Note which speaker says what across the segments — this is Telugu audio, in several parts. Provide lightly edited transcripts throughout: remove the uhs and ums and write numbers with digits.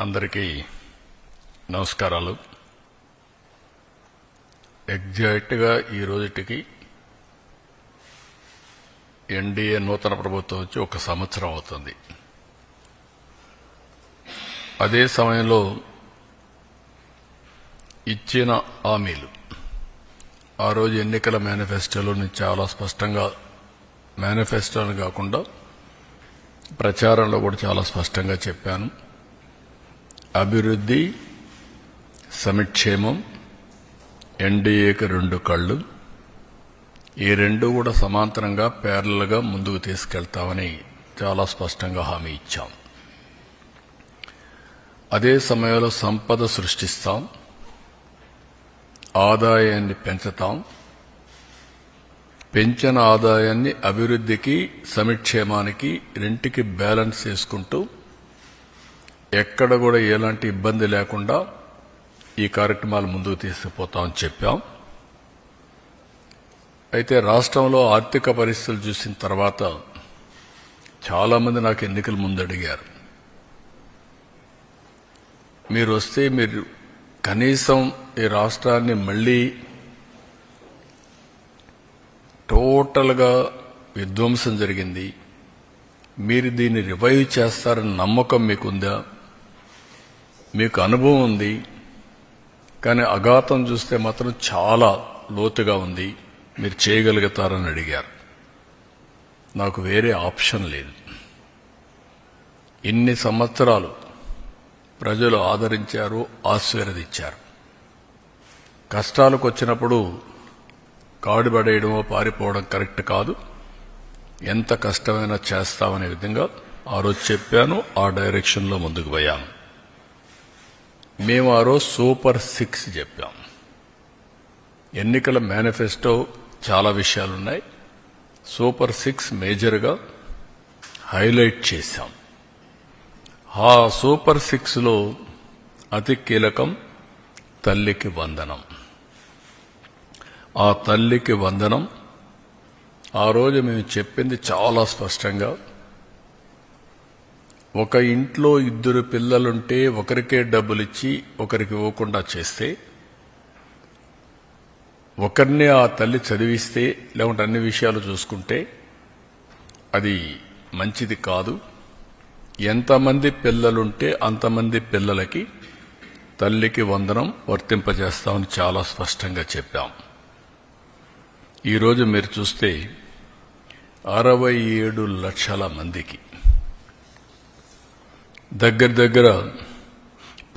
Speaker 1: అందరికీ నమస్కారాలు. ఎగ్జాక్ట్గా ఈ రోజుటికి ఎన్డీఏ నూతన ప్రభుత్వం వచ్చి 1 సంవత్సరం అవుతుంది. అదే సమయంలో ఇచ్చిన హామీలు ఆ రోజు ఎన్నికల మేనిఫెస్టోలోని చాలా స్పష్టంగా, మేనిఫెస్టోని కాకుండా ప్రచారంలో కూడా చాలా స్పష్టంగా చెప్పాను. అభివృద్ధి, సంక్షేమం, ఎన్డీఏకి 2 కళ్ళు, ఈ 2 కూడా సమాంతరంగా ప్యారలల్గా ముందుకు తీసుకెళ్తామని చాలా స్పష్టంగా హామీ ఇచ్చాం. అదే సమయంలో సంపద సృష్టిస్తాం, ఆదాయాన్ని పెంచుతాం, పెంచిన ఆదాయాన్ని అభివృద్ధికి, సంక్షేమానికి రెంటికి బ్యాలెన్స్ చేసుకుంటూ ఎక్కడ కూడా ఎలాంటి ఇబ్బంది లేకుండా ఈ కార్యక్రమాలు ముందుకు తీసుకుపోతామని చెప్పాం. అయితే రాష్ట్రంలో ఆర్థిక పరిస్థితులు చూసిన తర్వాత చాలామంది నాకు ఎన్నికల ముందు అడిగారు, మీరు వస్తే మీరు కనీసం ఈ రాష్ట్రాన్ని మళ్లీ టోటల్గా విధ్వంసం జరిగింది, మీరు దీన్ని రివైవ్ చేస్తారని నమ్మకం మీకుందా, మీకు అనుభవం ఉంది, కానీ అఘాతం చూస్తే మాత్రం చాలా లోతుగా ఉంది, మీరు చేయగలుగుతారని అడిగారు. నాకు వేరే ఆప్షన్ లేదు. ఇన్ని సంవత్సరాలు ప్రజలు ఆదరించారు, ఆశీర్వదించారు. కష్టాలకు వచ్చినప్పుడు కాడుపడేయడమో పారిపోవడం కరెక్ట్ కాదు. ఎంత కష్టమైనా చేస్తామనే విధంగా ఆ రోజు చెప్పాను, ఆ డైరెక్షన్లో ముందుకు పోయాను. మేము ఆ రోజు సూపర్ 6 చెప్పాం. ఎన్నికల మేనిఫెస్టో చాలా విషయాలున్నాయి, సూపర్ 6 మేజర్గా హైలైట్ చేశాం. ఆ సూపర్ 6లో అతి కీలకం తల్లికి వందనం. ఆ తల్లికి వందనం ఆ రోజు మేము చెప్పింది చాలా స్పష్టంగా, ఒక ఇంట్లో 2 పిల్లలుంటే ఒకరికే డబ్బులిచ్చి ఒకరికి ఇవ్వకుండా చేస్తే, ఒకరిని ఆ తల్లి చదివిస్తే, లేకుంటే అన్ని విషయాలు చూసుకుంటే అది మంచిది కాదు. ఎంతమంది పిల్లలుంటే అంతమంది పిల్లలకి తల్లికి వందనం వర్తింపజేస్తామని చాలా స్పష్టంగా చెప్పాం. ఈరోజు మీరు చూస్తే 67 లక్షల మందికి దగ్గర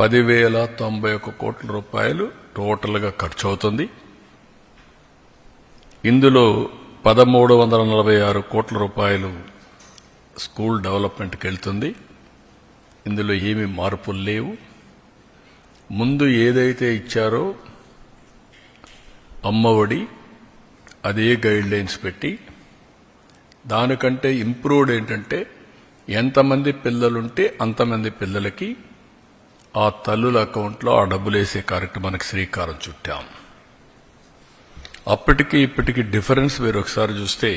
Speaker 1: 10,091 కోట్ల రూపాయలు టోటల్గా ఖర్చు అవుతుంది. ఇందులో 1,346 కోట్ల రూపాయలు స్కూల్ డెవలప్మెంట్కి వెళ్తుంది. ఇందులో ఏమీ మార్పులు లేవు. ముందు ఏదైతే ఇచ్చారో అమ్మఒడి, అదే గైడ్ లైన్స్ పెట్టి దానికంటే ఇంప్రూవ్డ్ ఏంటంటే ఎంతమంది పిల్లలుంటే అంతమంది పిల్లలకి ఆ తల్లుల అకౌంట్లో ఆ డబ్బులు వేసే కార్యక్రమానికి శ్రీకారం చుట్టాం. అప్పటికి ఇప్పటికి డిఫరెన్స్ మీరు ఒకసారి చూస్తే,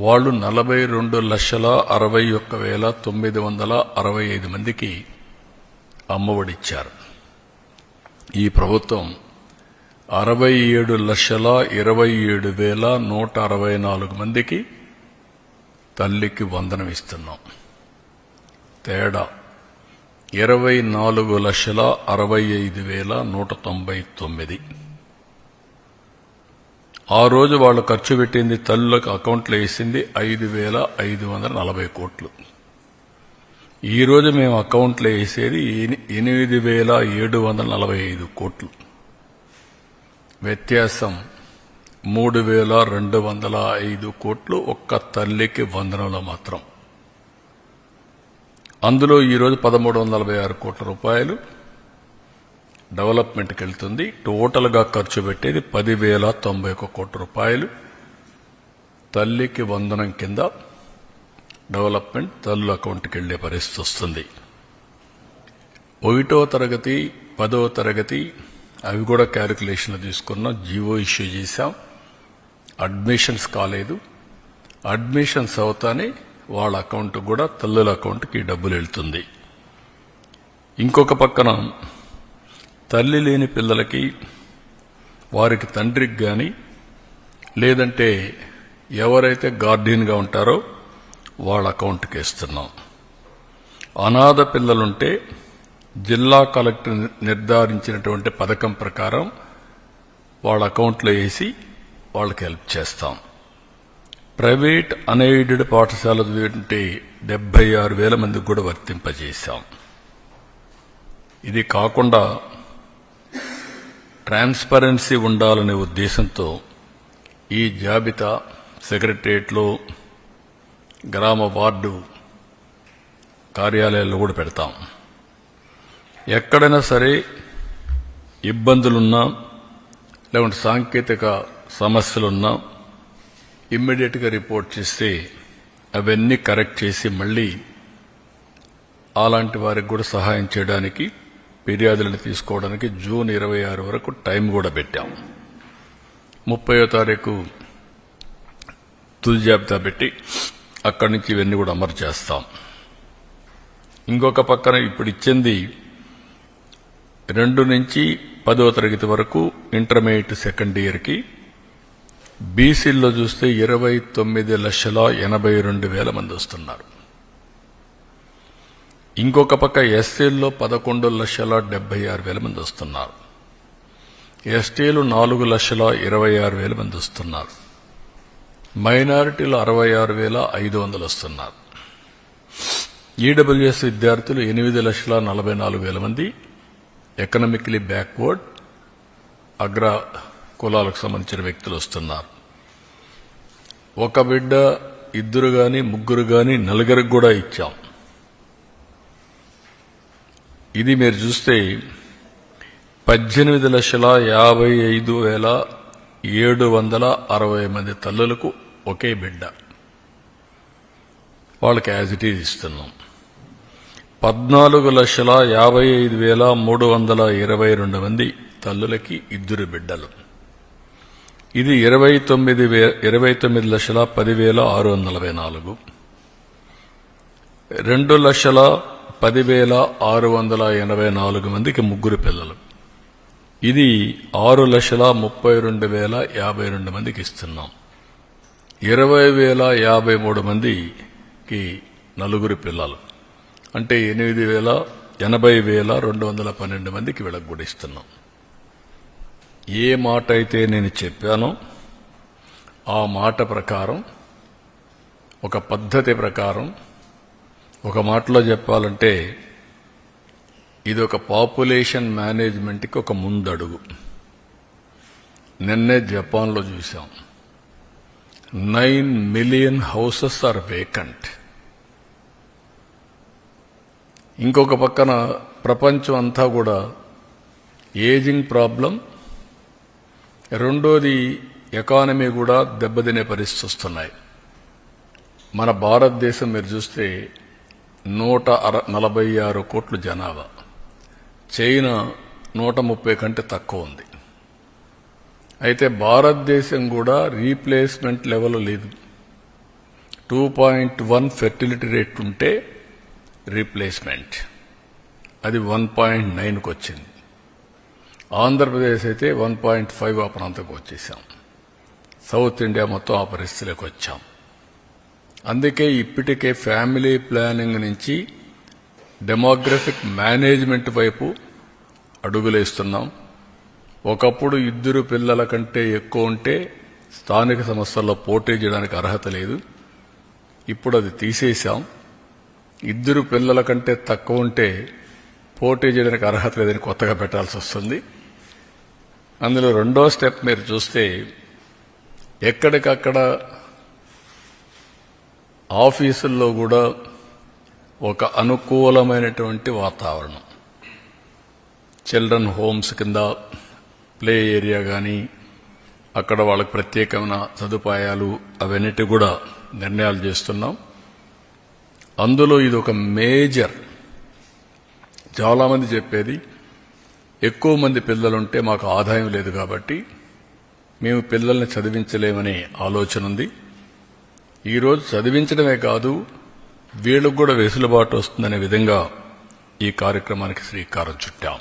Speaker 1: వాళ్ళు 42,61,965 మందికి అమ్మఒడిచ్చారు. ఈ ప్రభుత్వం 67,27,164 మందికి తల్లికి వందనం ఇస్తున్నాం. తేడా 24,65,199. ఆ రోజు వాళ్ళు ఖర్చు పెట్టింది, తల్లులకు అకౌంట్లో వేసింది 5,540 కోట్లు. ఈ రోజు మేము అకౌంట్లో వేసేది 8,745 కోట్లు. వ్యత్యాసం 3,205 కోట్లు ఒక్క తల్లికి వందనంలో మాత్రం. అందులో ఈరోజు 1,346 కోట్ల రూపాయలు డెవలప్మెంట్కి వెళ్తుంది. టోటల్గా ఖర్చు పెట్టేది 10,091 కోట్ల రూపాయలు తల్లికి వందనం కింద డెవలప్మెంట్ తల్లుల అకౌంట్కి వెళ్లే పరిస్థితి వస్తుంది. 1వ తరగతి 10వ తరగతి అవి కూడా క్యాలిక్యులేషన్లు తీసుకున్నాం, జీవో ఇష్యూ చేశాం. అడ్మిషన్స్ కాలేదు, అడ్మిషన్స్ అవుతానే వాళ్ళ అకౌంట్ కూడా తల్లుల అకౌంట్కి డబ్బులు వెళ్తుంది. ఇంకొక పక్కన తల్లి లేని పిల్లలకి వారికి తండ్రికి కానీ లేదంటే ఎవరైతే గార్డియన్గా ఉంటారో వాళ్ళ అకౌంట్కి ఇస్తున్నాం. అనాథ పిల్లలుంటే జిల్లా కలెక్టర్ నిర్ధారించినటువంటి పథకం ప్రకారం వాళ్ళ అకౌంట్లో వేసి వాళ్ళకి హెల్ప్ చేస్తాం. ప్రైవేట్ అన్ఎయిడెడ్ పాఠశాలలు ఉంటే 76,000 మందికి కూడా వర్తింపజేశాం. ఇది కాకుండా ట్రాన్స్పరెన్సీ ఉండాలనే ఉద్దేశంతో ఈ జాబితా సెక్రటరియట్లో గ్రామ వార్డు కార్యాలయాల్లో కూడా పెడతాం. ఎక్కడైనా సరే ఇబ్బందులున్నా లేకుంటే సాంకేతిక సమస్యలున్నా ఇమ్మీడియట్గా రిపోర్ట్ చేస్తే అవన్నీ కరెక్ట్ చేసి మళ్ళీ అలాంటి వారికి కూడా సహాయం చేయడానికి ఫిర్యాదులను తీసుకోవడానికి జూన్ 26 వరకు టైం కూడా పెట్టాం. 30వ తారీఖు తుది జాబితా పెట్టి అక్కడి నుంచి ఇవన్నీ కూడా అమలు చేస్తాం. ఇంకొక పక్కన ఇప్పుడు ఇచ్చింది 2 నుంచి 10వ తరగతి వరకు ఇంటర్మీడియట్ సెకండ్ ఇయర్కి బీసీల్లో చూస్తే 29,82,000 మంది వస్తున్నారు. ఇంకొక పక్క ఎస్సీల్లో 11,76,000 మంది వస్తున్నారు. ఎస్టీలు 4,26,000 మంది వస్తున్నారు. మైనారిటీలు 66,500 వస్తున్నారు. ఈడబ్ల్యూఎస్ విద్యార్థులు 8,44,000 మంది ఎకనామికలీ బ్యాక్వర్డ్ అగ్ర కులాలకు సంబంధించిన వ్యక్తులు వస్తున్నారు. ఒక బిడ్డ 2 గాని 3 గాని 4 కూడా ఇచ్చాం. ఇది మీరు చూస్తే 18,55,760 మంది తల్లులకు ఒకే బిడ్డ వాళ్ళకి యాజ్ ఇట్ ఈజ్ ఇస్తున్నాం. 14,55,322 మంది తల్లులకి 2 బిడ్డలు. ఇది 29,10,644. 2,10,684 మందికి 3 పిల్లలు. ఇది 6,32,052 మందికి ఇస్తున్నాం. 20,053 మందికి 4 పిల్లలు అంటే 80,212 మందికి వీళ్ళకి కూడా ఇస్తున్నాం. ఏ మాట అయితే నేను చెప్పానో ఆ మాట ప్రకారం ఒక పద్ధతి ప్రకారం ఒక మాటలో చెప్పాలంటే ఇది ఒక పాపులేషన్ మేనేజ్మెంట్కి ఒక ముందడుగు. నిన్నే జపాన్లో చూసాం 9 మిలియన్ హౌసెస్ ఆర్ వేకెంట్. ఇంకొక పక్కన ప్రపంచం అంతా కూడా ఏజింగ్ ప్రాబ్లం, రెండోది ఎకానమీ కూడా దెబ్బతినే పరిస్థితి వస్తున్నాయి. మన భారతదేశం మీరు చూస్తే 146 కోట్ల జనాభా, చైనా 130 కంటే తక్కువ ఉంది. అయితే భారతదేశం కూడా రీప్లేస్మెంట్ లెవెల్ లేదు. 2.1 ఫెర్టిలిటీ రేట్ ఉంటే రీప్లేస్మెంట్ అది 1.9కు వచ్చింది. ఆంధ్రప్రదేశ్ అయితే 1.5 ఆ ప్రాంతంకి వచ్చేసాం. సౌత్ ఇండియా మొత్తం ఆ పరిస్థితిలోకి వచ్చాం. అందుకే ఇప్పటికే ఫ్యామిలీ ప్లానింగ్ నుంచి డెమోగ్రఫిక్ మేనేజ్మెంట్ వైపు అడుగులేస్తున్నాం. ఒకప్పుడు 2 పిల్లల కంటే ఎక్కువ ఉంటే స్థానిక సంస్థల్లో పోటీ చేయడానికి అర్హత లేదు. ఇప్పుడు అది తీసేశాం. 2 పిల్లల కంటే తక్కువ ఉంటే పోటీ చేయడానికి అర్హత లేదని కొత్తగా పెట్టాల్సి వస్తుంది. అందులో 2వ స్టెప్ మీరు చూస్తే ఎక్కడికక్కడ ఆఫీసుల్లో కూడా ఒక అనుకూలమైనటువంటి వాతావరణం, చిల్డ్రన్ హోమ్స్ కింద ప్లే ఏరియా కానీ అక్కడ వాళ్ళకి ప్రత్యేకమైన సదుపాయాలు అవన్నిటి కూడా నిర్ణయాలు చేస్తున్నాం. అందులో ఇది ఒక మేజర్. చాలామంది చెప్పేది ఎక్కువ మంది పిల్లలుంటే మాకు ఆదాయం లేదు కాబట్టి మేము పిల్లల్ని చదివించలేమనే ఆలోచన ఉంది. ఈరోజు చదివించడమే కాదు వీళ్ళకు కూడా వెసులుబాటు వస్తుందనే విధంగా ఈ కార్యక్రమానికి శ్రీకారం చుట్టాం.